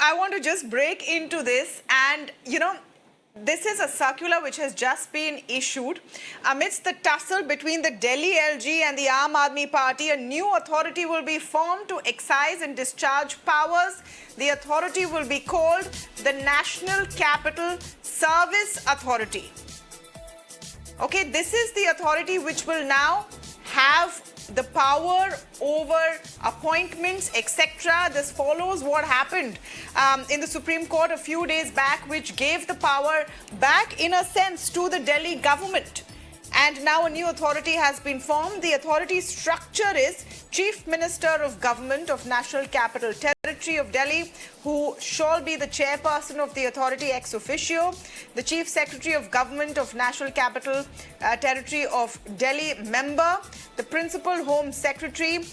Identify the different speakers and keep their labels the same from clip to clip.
Speaker 1: I want to just break into this and, this is a circular which has just been issued. Amidst the tussle between the Delhi LG and the Aam Aadmi Party, a new authority will be formed to excise and discharge powers. The authority will be called the National Capital Service Authority. Okay, this is the authority which will now have the power over appointments, etc. This follows what happened in the Supreme Court a few days back, which gave the power back, in a sense, to the Delhi government. And now a new authority has been formed. The authority structure is Chief Minister of Government of National Capital Territory of Delhi, who shall be the chairperson of the authority ex officio, the Chief Secretary of Government of National Capital Territory of Delhi member, the Principal Home Secretary,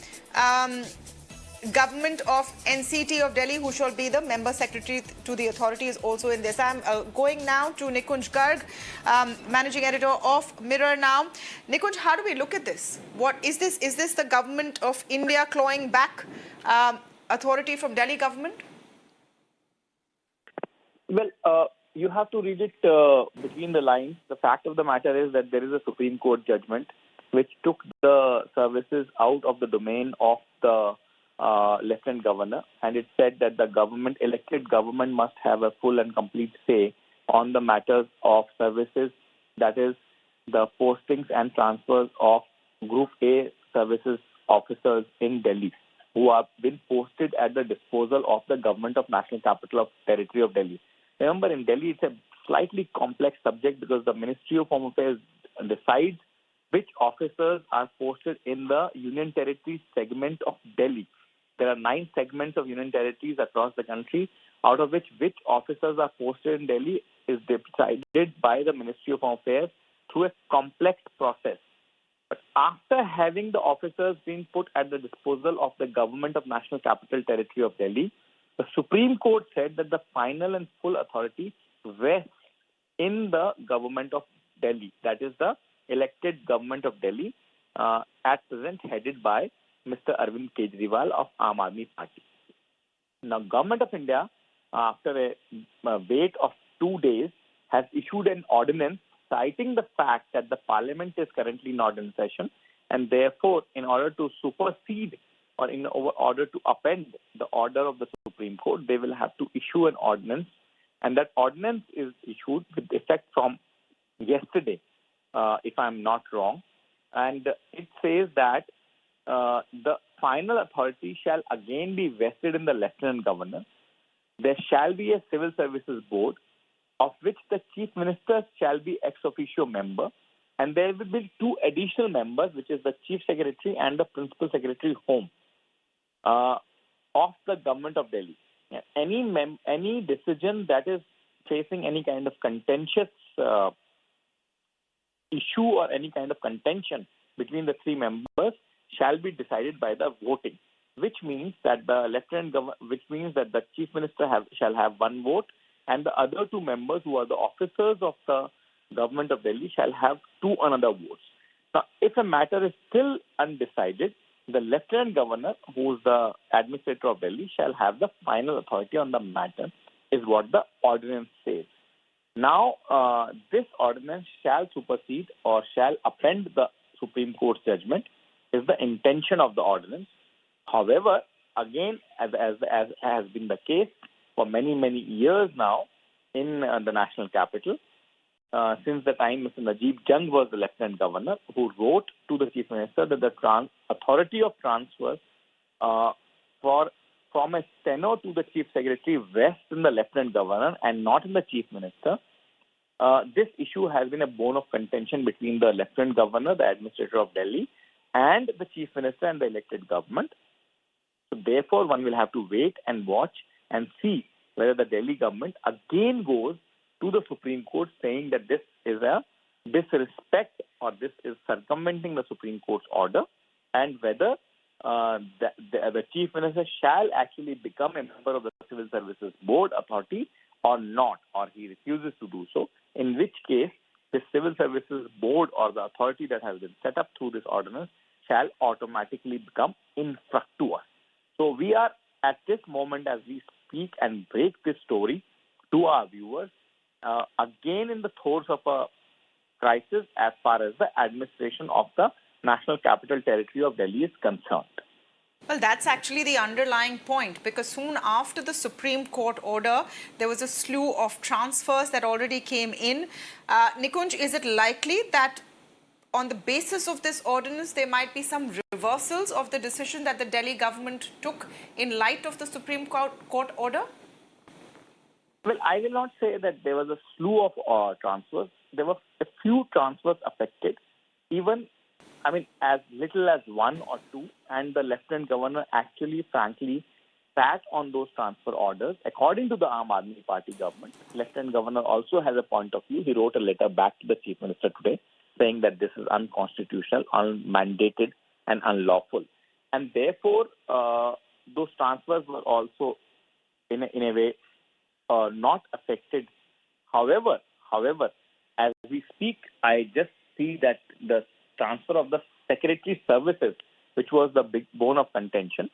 Speaker 1: Government of NCT of Delhi, who shall be the member secretary to the authority, is also in this. I'm going now to Nikunj Garg, managing editor of Mirror now. Nikunj, how do we look at this? What is this? Is this the government of India clawing back authority from Delhi government?
Speaker 2: Well, you have to read it between the lines. The fact of the matter is that there is a Supreme Court judgment which took the services out of the domain of the Lieutenant Governor, and it said that the elected government must have a full and complete say on the matters of services, that is, the postings and transfers of Group A services officers in Delhi, who have been posted at the disposal of the Government of National Capital Territory of Delhi. Remember, in Delhi, it's a slightly complex subject because the Ministry of Home Affairs decides which officers are posted in the Union Territory segment of Delhi. There are 9 segments of Union Territories across the country, out of which officers are posted in Delhi is decided by the Ministry of Home Affairs through a complex process. But after having the officers being put at the disposal of the Government of National Capital Territory of Delhi, the Supreme Court said that the final and full authority rests in the Government of Delhi, that is the elected Government of Delhi, at present headed by Mr. Arvind Kejriwal of Aam Aadmi Party. Now, Government of India, after a wait of 2 days, has issued an ordinance citing the fact that the Parliament is currently not in session, and therefore, in order to supersede or in order to upend the order of the Supreme Court, they will have to issue an ordinance, and that ordinance is issued with effect from yesterday, if I'm not wrong, and it says that the final authority shall again be vested in the Lieutenant Governor. There shall be a Civil Services Board, of which the Chief Minister shall be ex officio member, and there will be 2 additional members, which is the Chief Secretary and the Principal Secretary Home of the Government of Delhi. Any decision that is facing any kind of contentious issue or any kind of contention between the 3 members shall be decided by the voting, which means that the Chief Minister shall have 1 vote, and the other 2 members, who are the officers of the Government of Delhi, shall have 2 another votes. Now, if a matter is still undecided, the Lieutenant Governor, who is the administrator of Delhi, shall have the final authority on the matter, is what the ordinance says. Now, this ordinance shall supersede or shall append the Supreme Court's judgment, is the intention of the ordinance. However, again, as has been the case for many, many years now in the national capital, since the time Mr. Najib Jung was the Lieutenant Governor, who wrote to the Chief Minister that the authority of transfers from a steno to the Chief Secretary rests in the Lieutenant Governor and not in the Chief Minister. This issue has been a bone of contention between the Lieutenant Governor, the Administrator of Delhi, and the Chief Minister and the elected government. So therefore, one will have to wait and watch and see whether the Delhi government again goes to the Supreme Court saying that this is a disrespect or this is circumventing the Supreme Court's order, and whether the Chief Minister shall actually become a member of the Civil Services Board authority or not, or he refuses to do so, in which case the Civil Services Board or the authority that has been set up through this ordinance shall automatically become infructuous. So we are at this moment as we speak and break this story to our viewers, again in the throes of a crisis as far as the administration of the National Capital Territory of Delhi is concerned.
Speaker 1: Well, that's actually the underlying point, because soon after the Supreme Court order, there was a slew of transfers that already came in. Nikunj, is it likely that on the basis of this ordinance, there might be some reversals of the decision that the Delhi government took in light of the Supreme Court order?
Speaker 2: Well, I will not say that there was a slew of transfers. There were a few transfers affected, even, as little as one or two, and the Lieutenant Governor actually, frankly, sat on those transfer orders. According to the Aam Aadmi Party government, Lieutenant Governor also has a point of view. He wrote a letter back to the Chief Minister today saying that this is unconstitutional, unmandated, and unlawful. And therefore, those transfers were also, in a way, not affected. However, as we speak, I just see that the transfer of the secretary services, which was the big bone of contention,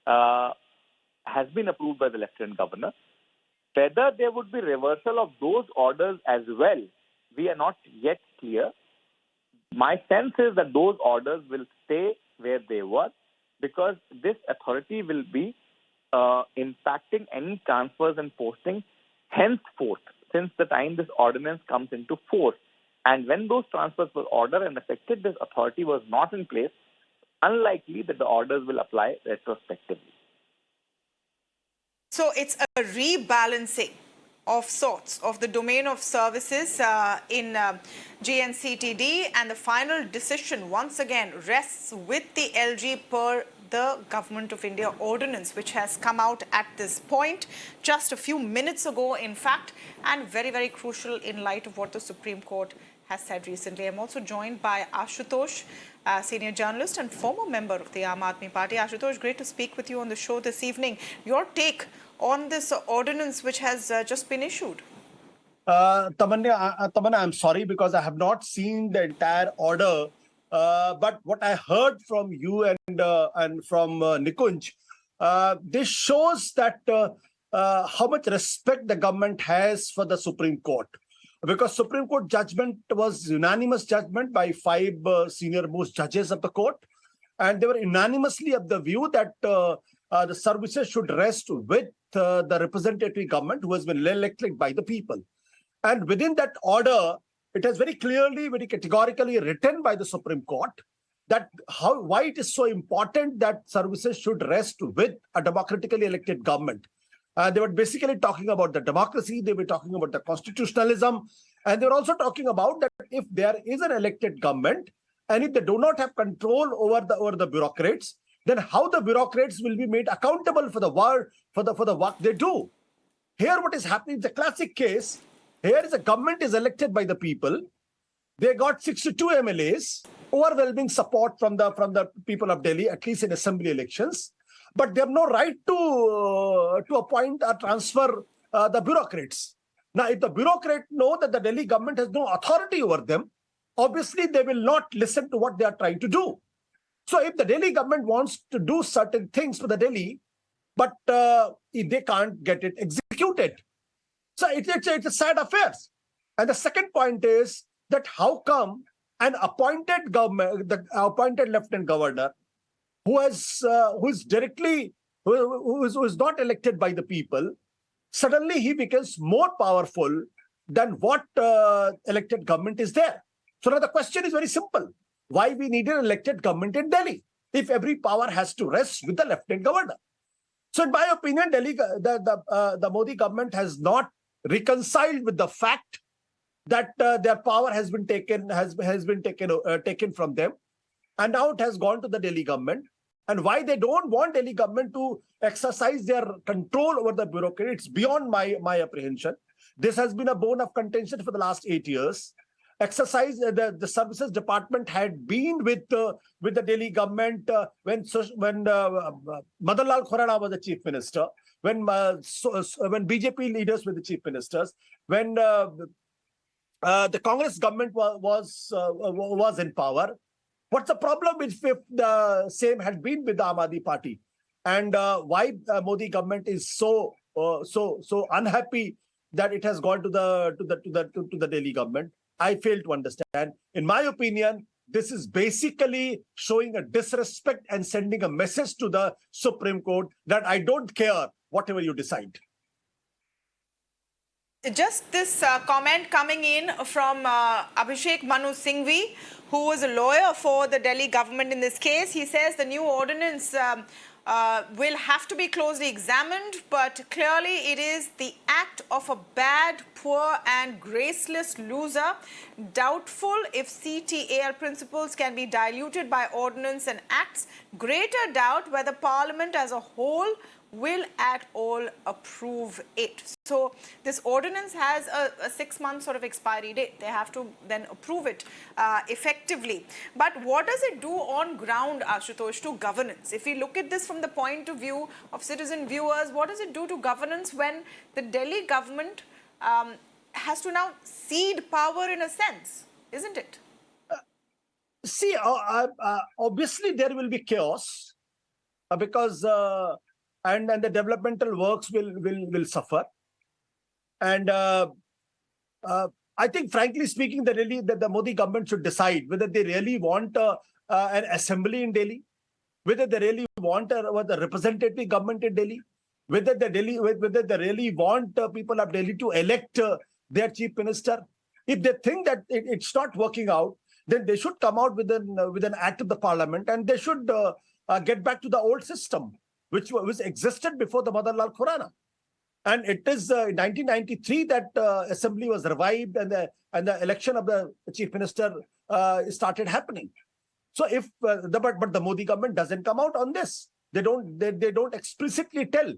Speaker 2: has been approved by the Lieutenant Governor. Whether there would be reversal of those orders as well, we are not yet clear. My sense is that those orders will stay where they were, because this authority will be impacting any transfers and postings henceforth, since the time this ordinance comes into force. And when those transfers were ordered and affected, this authority was not in place, unlikely that the orders will apply retrospectively.
Speaker 1: So it's a rebalancing of sorts of the domain of services in GNCTD, and the final decision once again rests with the LG per the Government of India ordinance, which has come out at this point just a few minutes ago, in fact, and very, very crucial in light of what the Supreme Court has said recently. I'm also joined by Ashutosh, senior journalist and former member of the Aam Aadmi Party. Ashutosh, great to speak with you on the show this evening. Your take on this ordinance which has just been issued?
Speaker 3: Tamanna, I'm sorry because I have not seen the entire order. But what I heard from you and from Nikunj, this shows that how much respect the government has for the Supreme Court. Because Supreme Court judgment was unanimous judgment by 5 senior most judges of the court. And they were unanimously of the view that the services should rest with the representative government who has been elected by the people. And within that order, it has very clearly, very categorically written by the Supreme Court that why it is so important that services should rest with a democratically elected government. They were basically talking about the democracy, they were talking about the constitutionalism, and they were also talking about that if there is an elected government and if they do not have control over the bureaucrats, then how the bureaucrats will be made accountable for the work they do. Here what is happening is a classic case. Here is a government is elected by the people. They got 62 MLAs, overwhelming support from the people of Delhi, at least in assembly elections. But they have no right to appoint or transfer the bureaucrats. Now, if the bureaucrats know that the Delhi government has no authority over them, obviously they will not listen to what they are trying to do. So if the Delhi government wants to do certain things for the Delhi, but they can't get it executed. So it's a sad affair. And the second point is that how come an appointed government, the appointed Lieutenant Governor, who is not elected by the people, suddenly he becomes more powerful than what elected government is there. So now the question is very simple. Why we need an elected government in Delhi if every power has to rest with the Lieutenant Governor? So in my opinion, the Modi government has not reconciled with the fact that their power has been taken from them, and now it has gone to the Delhi government. And why they don't want Delhi government to exercise their control over the bureaucracy, it's beyond my apprehension. This has been a bone of contention for the last 8 years. The services department had been with the Delhi government when Madan Lal Khurana was the chief minister, when BJP leaders were the chief ministers, when the Congress government was in power. What's the problem if the same had been with the Aam Aadmi Party? And why Modi government is so so unhappy that it has gone to the Delhi government. I fail to understand. In my opinion, this is basically showing a disrespect and sending a message to the Supreme Court that I don't care whatever you decide.
Speaker 1: Just this comment coming in from Abhishek Manu Singhvi, who was a lawyer for the Delhi government in this case. He says the new ordinance will have to be closely examined, but clearly it is the act of a bad, poor and graceless loser. Doubtful if CTAL principles can be diluted by ordinance and acts. Greater doubt whether Parliament as a whole will at all approve it. So this ordinance has a 6-month sort of expiry date. They have to then approve it effectively. But what does it do on ground, Ashutosh, to governance? If we look at this from the point of view of citizen viewers, what does it do to governance when the Delhi government has to now cede power in a sense, isn't it?
Speaker 3: See, obviously there will be chaos because and the developmental works will suffer. And I think, frankly speaking, the Modi government should decide whether they really want an assembly in Delhi, whether they really want a representative government in Delhi, whether they really want people of Delhi to elect their chief minister. If they think that it's not working out, then they should come out with an act of the parliament, and they should get back to the old system, which existed before the Madanlal Khurana. And it is in 1993 that assembly was revived and the election of the chief minister started happening. So if but the Modi government doesn't come out on this, they don't explicitly tell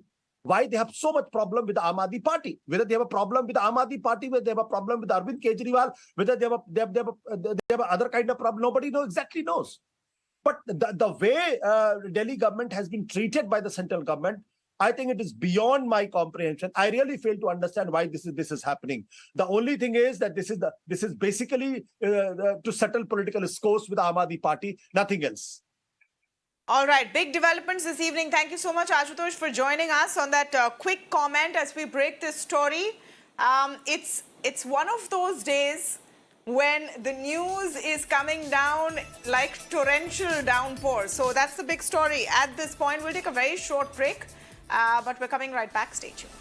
Speaker 3: why they have so much problem with the Aam Aadmi Party. Whether they have a problem with the Aam Aadmi Party, whether they have a problem with Arvind Kejriwal, whether they have other kind of problem, nobody exactly knows. But the way Delhi government has been treated by the central government, I think it is beyond my comprehension. I really fail to understand why this is happening. The only thing is that this is basically to settle political scores with the Aam Aadmi Party, nothing else.
Speaker 1: All right, big developments this evening. Thank you so much, Ashutosh, for joining us on that quick comment as we break this story. It's one of those days when the news is coming down like torrential downpour. So that's the big story at this point. We'll take a very short break, but we're coming right back. Stay tuned.